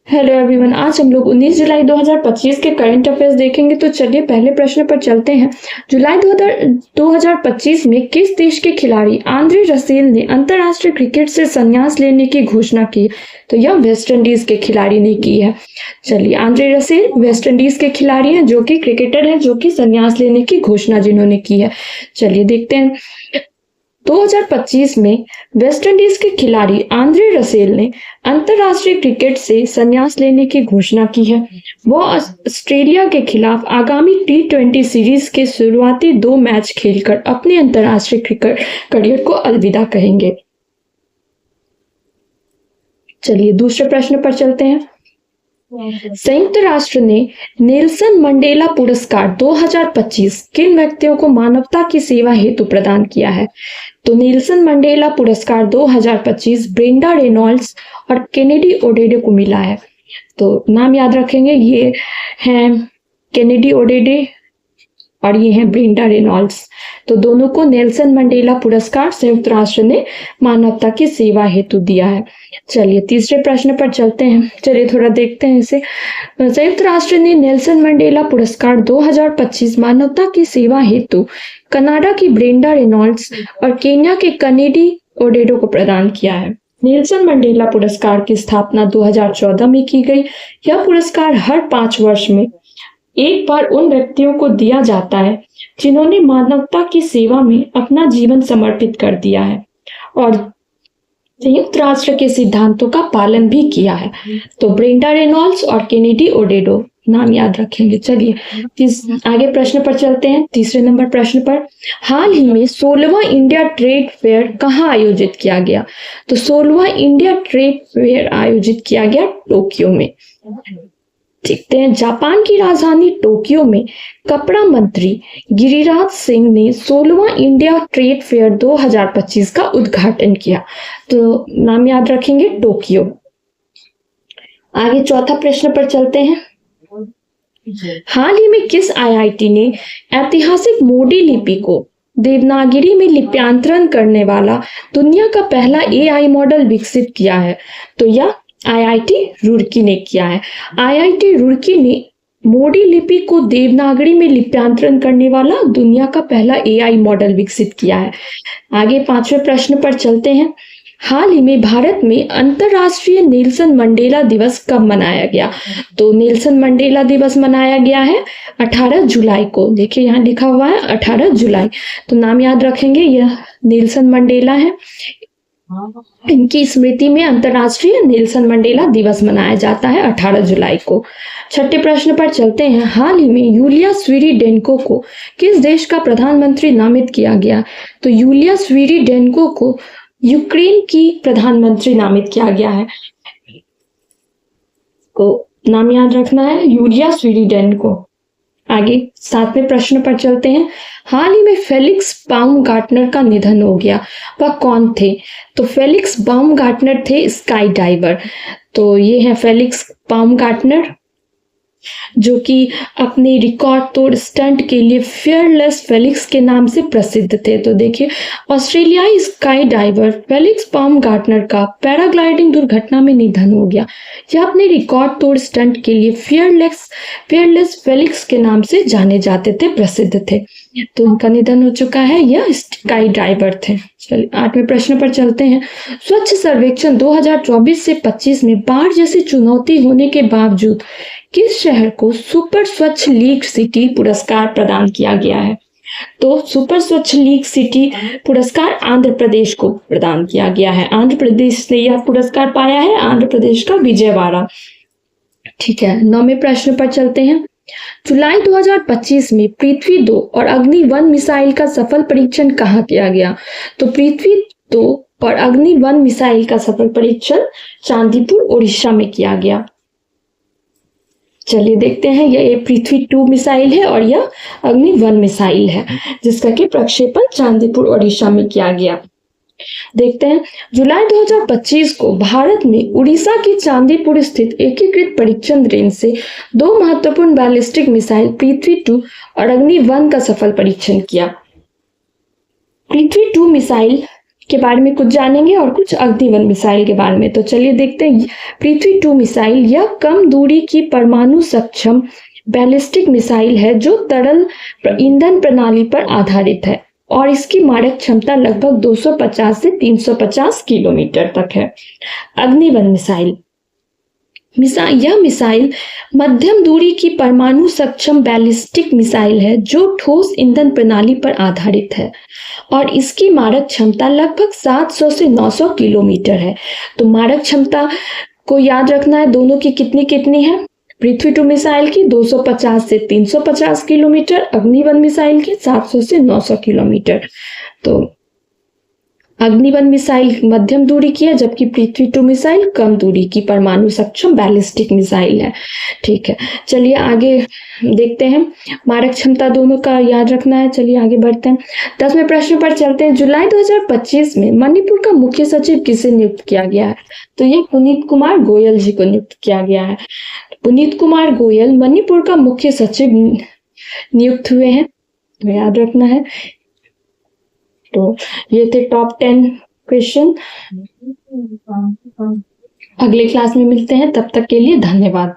Hello everyone, आज हम लोग 19 जुलाई 2025 के करंट अफेयर्स देखेंगे। तो चलिए पहले प्रश्न पर चलते हैं। जुलाई 2025 में किस देश के खिलाड़ी आंद्रे रसेल ने अंतर्राष्ट्रीय क्रिकेट से संन्यास लेने की घोषणा की? तो यह वेस्ट इंडीज के खिलाड़ी ने की है। चलिए, आंद्रे रसेल वेस्ट इंडीज के खिलाड़ी हैं, जो कि क्रिकेटर हैं, जो कि संन्यास लेने की घोषणा जिन्होंने की है। चलिए देखते हैं। 2025 में वेस्ट इंडीज के खिलाड़ी आंद्रे रसेल ने अंतर्राष्ट्रीय क्रिकेट से संन्यास लेने की घोषणा की है। वो ऑस्ट्रेलिया के खिलाफ आगामी T20 सीरीज के शुरुआती 2 मैच खेलकर अपने अंतर्राष्ट्रीय क्रिकेट करियर को अलविदा कहेंगे। चलिए दूसरे प्रश्न पर चलते हैं। संयुक्त राष्ट्र ने नेल्सन मंडेला पुरस्कार 2025 किन व्यक्तियों को मानवता की सेवा हेतु प्रदान किया है? तो नेल्सन मंडेला पुरस्कार 2025 ब्रेंडा रेनॉल्ड्स और केनेडी ओडेडे को मिला है। तो नाम याद रखेंगे, ये हैं केनेडी ओडेडे और ये हैं ब्रेंडा रेनॉल्ड्स। तो दोनों को नेल्सन मंडेला पुरस्कार संयुक्त राष्ट्र ने मानवता की सेवा हेतु दिया है। चलिए तीसरे प्रश्न पर चलते हैं। चलिए थोड़ा देखते हैं इसे। संयुक्त राष्ट्र ने नेल्सन मंडेला पुरस्कार 2025 मानवता की सेवा हेतु कनाडा की ब्रेंडा रेनॉल्ड्स और केन्या के कनेडी ओडेडो को प्रदान किया है। नेल्सन मंडेला पुरस्कार की स्थापना 2014 में की गई। यह पुरस्कार हर 5 वर्ष में एक बार उन व्यक्तियों को दिया जाता है जिन्होंने मानवता की सेवा में अपना जीवन समर्पित कर दिया है और संयुक्त राष्ट्र के सिद्धांतों का पालन भी किया है। तो ब्रेंडा रेनॉल्ड्स और केनेडी ओडेडो नाम याद रखेंगे। चलिए आगे प्रश्न पर चलते हैं। तीसरे नंबर प्रश्न पर, हाल ही में 16वां इंडिया ट्रेड फेयर कहाँ आयोजित किया गया? तो 16वां इंडिया ट्रेड फेयर आयोजित किया गया टोक्यो में। देखते हैं। जापान की राजधानी टोक्यो में कपड़ा मंत्री गिरिराज सिंह ने 16वां इंडिया ट्रेड फेयर 2025 का उद्घाटन किया। तो नाम याद रखेंगे, टोक्यो। आगे चौथा प्रश्न पर चलते हैं। हाल ही में किस IIT ने ऐतिहासिक मोडी लिपि को देवनागरी में लिप्यांतरण करने वाला दुनिया का पहला AI मॉडल विकसित किया है? तो यह IIT रुड़की ने किया है। IIT रुड़की ने मोडी लिपि को देवनागरी में लिप्यांतरण करने वाला दुनिया का पहला AI मॉडल विकसित किया है। आगे पांचवें प्रश्न पर चलते हैं। हाल ही में भारत में अंतर्राष्ट्रीय नेल्सन मंडेला दिवस कब मनाया गया? तो नेल्सन मंडेला दिवस मनाया गया है 18 जुलाई को। देखिए यहाँ लिखा हुआ है 18 जुलाई। तो नाम याद रखेंगे, यह नेल्सन मंडेला है। इनकी स्मृति में अंतर्राष्ट्रीय नेल्सन मंडेला दिवस मनाया जाता है 18 जुलाई को। छठे प्रश्न पर चलते हैं। हाल ही में यूलिया स्वीरिडेंको को किस देश का प्रधानमंत्री नामित किया गया? तो यूलिया स्वीरिडेंको को यूक्रेन की प्रधानमंत्री नामित किया गया है। को नाम याद रखना है, यूलिया स्वीरिडेंको। आगे 7वें प्रश्न पर चलते हैं। हाल ही में फेलिक्स बाउमगार्टनर का निधन हो गया। वह कौन थे? तो फेलिक्स बाउमगार्टनर थे स्काई डाइवर। तो ये है फेलिक्स बाउमगार्टनर, जो कि अपने रिकॉर्ड तोड़ स्टंट के लिए फियरलेस फेलिक्स के नाम से प्रसिद्ध थे। तो देखिए, ऑस्ट्रेलियाई स्काई डाइवर फेलिक्स बाउमगार्टनर का पैराग्लाइडिंग दुर्घटना में निधन हो गया। यह अपने रिकॉर्ड तोड़ स्टंट के लिए फियरलेस फेलिक्स के नाम से जाने जाते थे, प्रसिद्ध थे। तो उनका निधन हो चुका है। यह स्काई ड्राइवर थे। चलिए 8वें प्रश्न पर चलते हैं। स्वच्छ सर्वेक्षण 2024 से 25 में बाढ़ जैसी चुनौती होने के बावजूद किस शहर को सुपर स्वच्छ लीग सिटी पुरस्कार प्रदान किया गया है? तो सुपर स्वच्छ लीग सिटी पुरस्कार आंध्र प्रदेश को प्रदान किया गया है। आंध्र प्रदेश ने यह पुरस्कार पाया है, आंध्र प्रदेश का विजयवाड़ा। ठीक है, 9वें प्रश्न पर चलते हैं। जुलाई 2025 में पृथ्वी 2 और अग्नि 1 मिसाइल का सफल परीक्षण कहाँ किया गया? तो पृथ्वी 2 और अग्नि 1 मिसाइल का सफल परीक्षण चांदीपुर उड़ीसा में किया गया। चलिए देखते हैं। यह पृथ्वी 2 मिसाइल है और यह अग्नि 1 मिसाइल है, जिसका कि प्रक्षेपण चांदीपुर उड़ीसा में किया गया। देखते हैं। जुलाई 2025 को भारत में उड़ीसा की चांदीपुर स्थित एकीकृत परीक्षण रेंज से 2 महत्वपूर्ण बैलिस्टिक मिसाइल पृथ्वी 2 और अग्नि 1 का सफल परीक्षण किया। पृथ्वी 2 मिसाइल के बारे में कुछ जानेंगे और कुछ अग्नि-1 मिसाइल के बारे में। तो चलिए देखते हैं। पृथ्वी-2 मिसाइल यह कम दूरी की परमाणु सक्षम बैलिस्टिक मिसाइल है जो तरल ईंधन प्रणाली पर आधारित है और इसकी मारक क्षमता लगभग 250 से 350 किलोमीटर तक है। अग्नि-1 मिसाइल यह मिसाइल मध्यम दूरी की परमाणु सक्षम बैलिस्टिक मिसाइल है जो ठोस ईंधन प्रणाली पर आधारित है और इसकी मारक क्षमता लगभग 700 से 900 किलोमीटर है। तो मारक क्षमता को याद रखना है, दोनों की कितनी कितनी है। पृथ्वी-2 मिसाइल की 250 से 350 किलोमीटर, अग्नि-1 मिसाइल की 700 से 900 किलोमीटर। तो अग्नि-1 मिसाइल मध्यम दूरी की है जबकि पृथ्वी-2 मिसाइल कम दूरी की परमाणु सक्षम बैलिस्टिक मिसाइल है। ठीक है, चलिए आगे देखते हैं। मारक क्षमता दोनों का याद रखना है। चलिए आगे बढ़ते हैं। 10वें प्रश्न पर चलते हैं। जुलाई 2025 में मणिपुर का मुख्य सचिव किसे नियुक्त किया गया है? तो ये पुनीत कुमार गोयल जी को नियुक्त किया गया है। पुनीत कुमार गोयल मणिपुर का मुख्य सचिव नियुक्त हुए हैं, तो याद रखना है। तो ये थे टॉप 10 क्वेश्चन। अगले क्लास में मिलते हैं, तब तक के लिए धन्यवाद।